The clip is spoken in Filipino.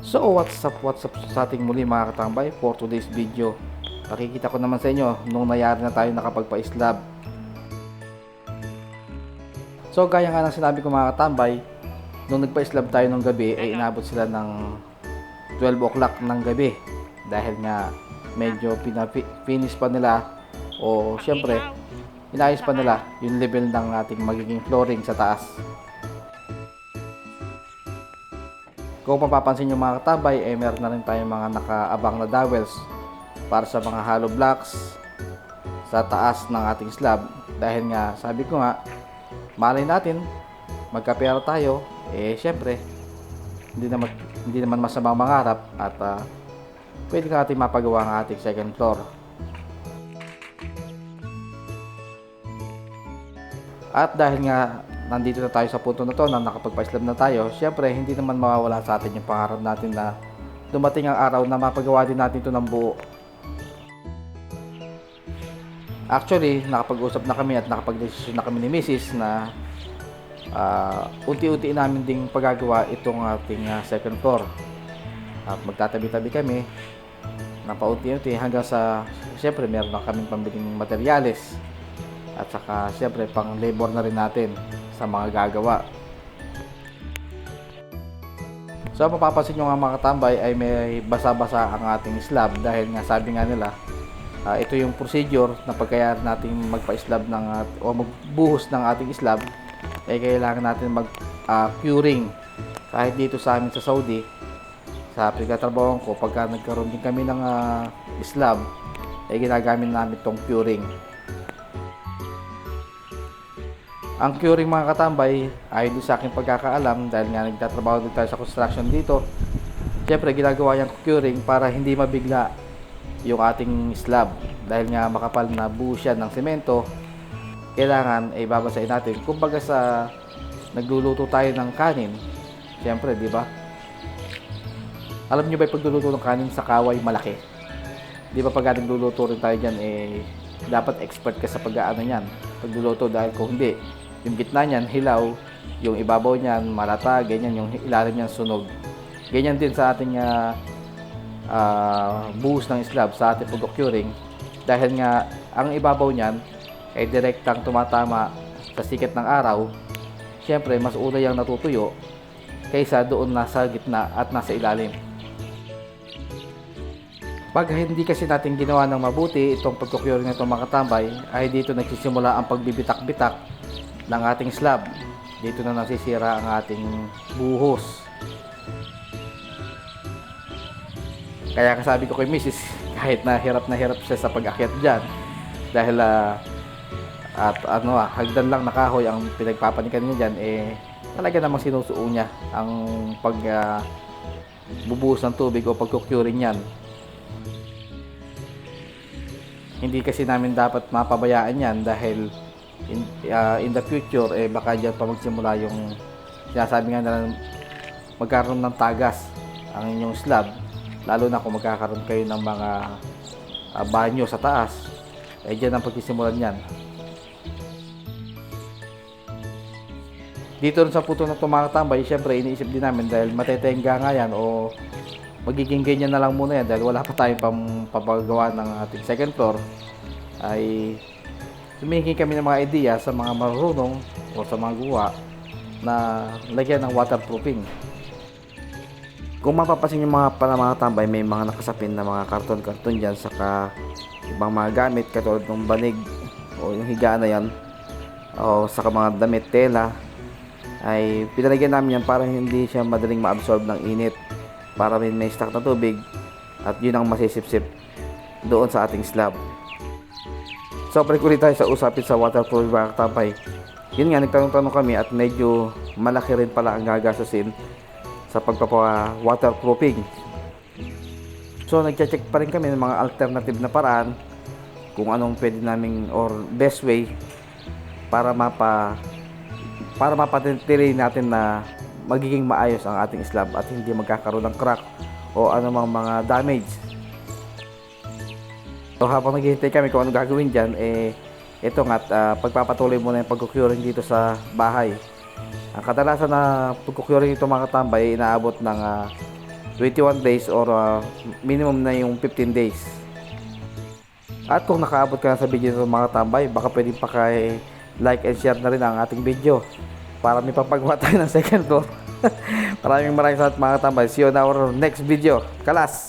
So what's up sa ating muli mga katambay for today's video. Pakikita ko naman sa inyo nung nangyari na tayo nakapagpa-slab. So gaya nga ng sinabi ko mga katambay, nung nagpa-slab tayo ng gabi ay inabot sila ng 12 o'clock ng gabi. Dahil nga medyo finish pa nila o syempre inayos pa nila yung level ng ating magiging flooring sa taas. Kung mapapansin nyo mga katabay, meron na rin tayong mga nakaabang na dowels para sa mga hollow blocks sa taas ng ating slab. Dahil nga, sabi ko nga, malay natin, magkapera tayo, syempre, hindi naman masamang mangarap at pwede natin mapagawa ang ating second floor. At dahil nga nandito na tayo sa punto na to na nakapagpa-slab na tayo, syempre hindi naman mawawala sa atin yung pangarap natin na dumating ang araw na mapagawa din natin ito ng buo. Actually, nakapag-usap na kami at nakapag-desisyon na kami ni Mrs. na unti-unti namin ding pagagawa itong ating second floor. At magtatabi-tabi kami na paunti-unti hanggang sa syempre meron na kaming pambiling materyales at saka syempre pang labor na rin natin sa mga gagawa. So mapapansin nyo nga mga katambay ay may basa-basa ang ating slab dahil nga sabi nga nila ito yung procedure na pagkaya natin magpa-slab ng o magbuhos ng ating slab ay kailangan natin mag curing. Kahit dito sa amin sa Saudi, sa pagtatrabaho ko, pagka nagkaroon din kami ng slab ay ginagamit namin tong curing. Ang curing mga katambay ay doon sa aking pagkakaalam dahil nga nagtatrabaho din tayo sa construction dito. Siyempre ginagawa yung curing para hindi mabigla yung ating slab dahil nga makapal na buo siya ng semento. Kailangan ay babasahin natin. Kumbaga sa nagluluto tayo ng kanin, siyempre di ba? Alam niyo ba yung pagluluto ng kanin sa kaway malaki? Di ba pag nagluluto rin tayo diyan dapat expert ka sa pag-aano niyan, pagluluto dahil kung hindi yung gitna niyan hilaw, yung ibabaw niyan malata, ganyan yung ilalim niyan sunog. Ganyan din sa ating buhos ng slab sa ating pag-curing dahil nga ang ibabaw niyan ay direktang tumatama sa sikat ng araw. Siyempre mas una yung natutuyo kaysa doon nasa gitna at nasa ilalim. Pag hindi kasi natin ginawa ng mabuti itong pag-curing nito mga katambay ay dito nagsisimula ang pagbibitak-bitak ng ating slab. Dito na nasisira ang ating buhos. Kaya kasabi ko kay Mrs. kahit na hirap siya sa pag-akyat dyan dahil hagdan lang na kahoy ang pinagpapanikan niya dyan, talaga namang sinusuo niya ang bubuhos ng tubig o pag-curing yan. Hindi kasi namin dapat mapabayaan yan dahil in the future baka dyan pa magsimula yung sinasabi nga na magkaroon ng tagas ang inyong slab, lalo na kung magkakaroon kayo ng mga banyo sa taas, dyan ang pagsisimulan yan. Dito rin sa puto na tumakatambay, syempre iniisip din namin dahil matetenga nga yan o magiging ganyan na lang muna yan dahil wala pa tayong papagawa ng ating second floor, ay humingi kami ng mga idea sa mga marunong o sa mga guwa na lagyan ng waterproofing. Kung mapapansin yung mga tambay, may mga nakasapin na mga karton-karton dyan saka ibang mga gamit katulad ng banig o yung higaan na yan o saka mga damit, tela, ay pinalagyan namin yan para hindi siya madaling ma-absorb ng init, para may stock na tubig at yun ang masisipsip doon sa ating slab. So pre-kulit tayo sa usapin sa waterproofing mga katambay. Yun nga, nagtanong-tanong kami at medyo malaki rin pala ang gagastusin sa pagpapa-waterproofing. So nagche-check pa rin kami ng mga alternative na paraan kung anong pwede naming or best way para mapatinili natin na magiging maayos ang ating slab at hindi magkakaroon ng crack o anumang mga damage. So habang naghihintay kami kung ano gagawin dyan, ito nga pagpapatuloy muna yung pag-curing dito sa bahay. Ang kadalasan na pag-curing ito mga katambay inaabot ng 21 days or minimum na yung 15 days. At kung nakaabot ka na sa video ng mga tambay, baka pwede pa kay like and share na rin ang ating video para may papagawa tayo ng second floor. Maraming salamat mga tambay. See you on our next video. Kalas!